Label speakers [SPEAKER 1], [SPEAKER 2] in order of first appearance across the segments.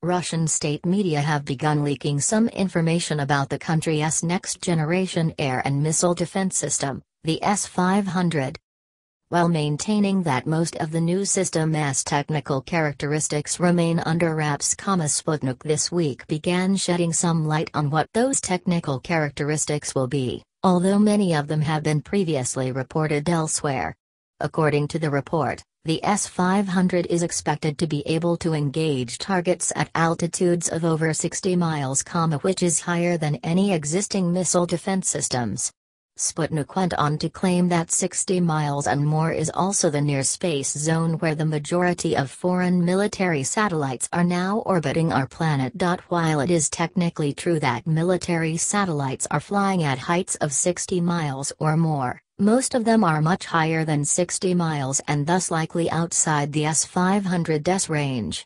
[SPEAKER 1] Russian state media have begun leaking some information about the country's next-generation air and missile defense system, the S-500. While maintaining that most of the new system's technical characteristics remain under wraps, Sputnik this week began shedding some light on what those technical characteristics will be, although many of them have been previously reported elsewhere. According to the report, the S-500 is expected to be able to engage targets at altitudes of over 60 miles, which is higher than any existing missile defense systems. Sputnik went on to claim that 60 miles and more is also the near space zone where the majority of foreign military satellites are now orbiting our planet. While it is technically true that military satellites are flying at heights of 60 miles or more, most of them are much higher than 60 miles and thus likely outside the S-500's range.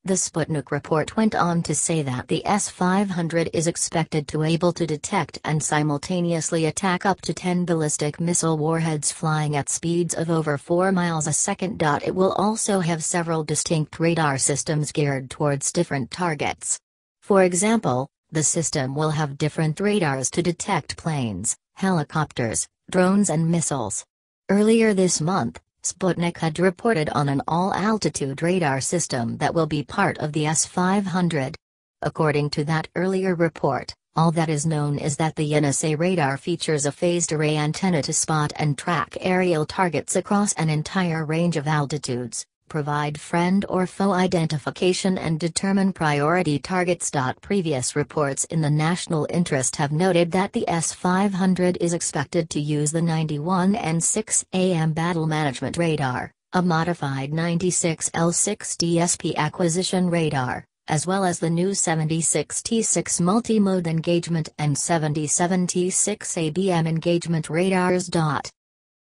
[SPEAKER 1] The Sputnik report went on to say that the S-500 is expected to be able to detect and simultaneously attack up to 10 ballistic missile warheads flying at speeds of over 4 miles a second. It will also have several distinct radar systems geared towards different targets. For example, the system will have different radars to detect planes, helicopters, drones and missiles. Earlier this month, Sputnik had reported on an all-altitude radar system that will be part of the S-500. According to that earlier report, all that is known is that the NSA radar features a phased array antenna to spot and track aerial targets across an entire range of altitudes, provide friend or foe identification and determine priority targets. Previous reports in the national interest have noted that the S-500 is expected to use the 91N6AM Battle Management Radar, a modified 96L6 DSP acquisition radar, as well as the new 76T6 multi-mode engagement and 77T6 ABM engagement radars.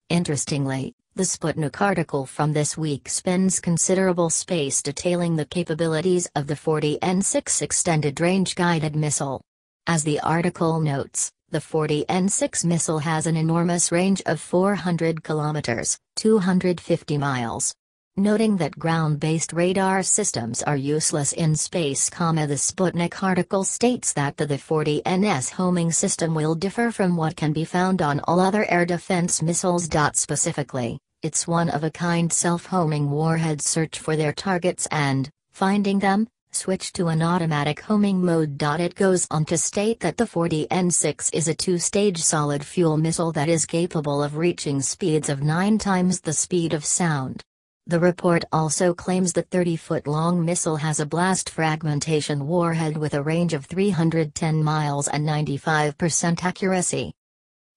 [SPEAKER 1] Interestingly, the Sputnik article from this week spends considerable space detailing the capabilities of the 40N6 extended range guided missile. As the article notes, the 40N6 missile has an enormous range of 400 kilometers, 250 miles. Noting that ground-based radar systems are useless in space, the Sputnik article states that the 40N's homing system will differ from what can be found on all other air defense missiles. Specifically, its one-of-a-kind self-homing warheads search for their targets and, finding them, switch to an automatic homing mode. It goes on to state that the 40N6 is a two-stage solid-fuel missile that is capable of reaching speeds of 9 times the speed of sound. The report also claims the 30-foot-long missile has a blast fragmentation warhead with a range of 310 miles and 95% accuracy.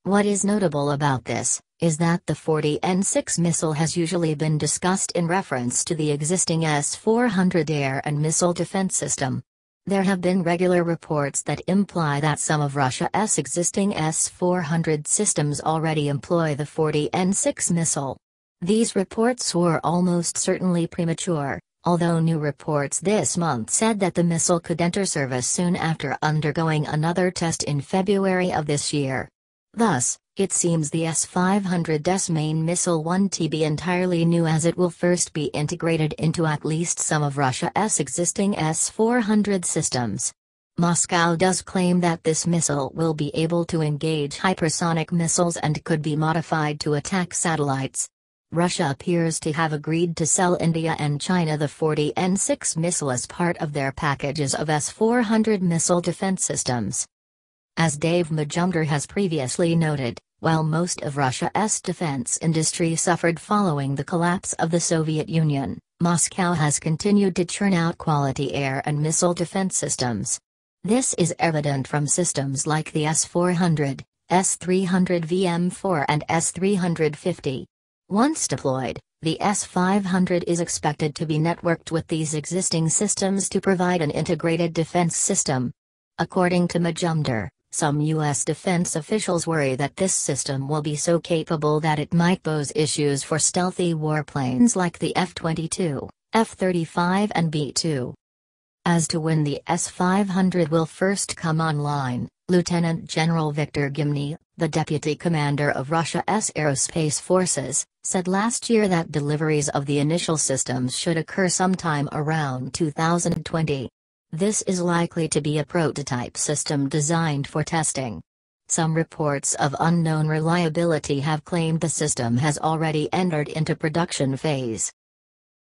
[SPEAKER 1] What is notable about this is that the 40N6 missile has usually been discussed in reference to the existing S-400 air and missile defense system. There have been regular reports that imply that some of Russia's existing S-400 systems already employ the 40N6 missile. These reports were almost certainly premature, although new reports this month said that the missile could enter service soon after undergoing another test in February of this year. Thus, it seems the S-500's main missile won't be entirely new, as it will first be integrated into at least some of Russia's existing S-400 systems. Moscow does claim that this missile will be able to engage hypersonic missiles and could be modified to attack satellites. Russia appears to have agreed to sell India and China the 40N6 missile as part of their packages of S-400 missile defense systems. As Dave Majumdar has previously noted, while most of Russia's defense industry suffered following the collapse of the Soviet Union, Moscow has continued to churn out quality air and missile defense systems. This is evident from systems like the S-400, S-300 VM4 and S-350. Once deployed, the S-500 is expected to be networked with these existing systems to provide an integrated defense system. According to Majumdar, some U.S. defense officials worry that this system will be so capable that it might pose issues for stealthy warplanes like the F-22, F-35 and B-2. As to when the S-500 will first come online, Lieutenant General Viktor Gimny, the deputy commander of Russia's aerospace forces, said last year that deliveries of the initial systems should occur sometime around 2020. This is likely to be a prototype system designed for testing. Some reports of unknown reliability have claimed the system has already entered into production phase.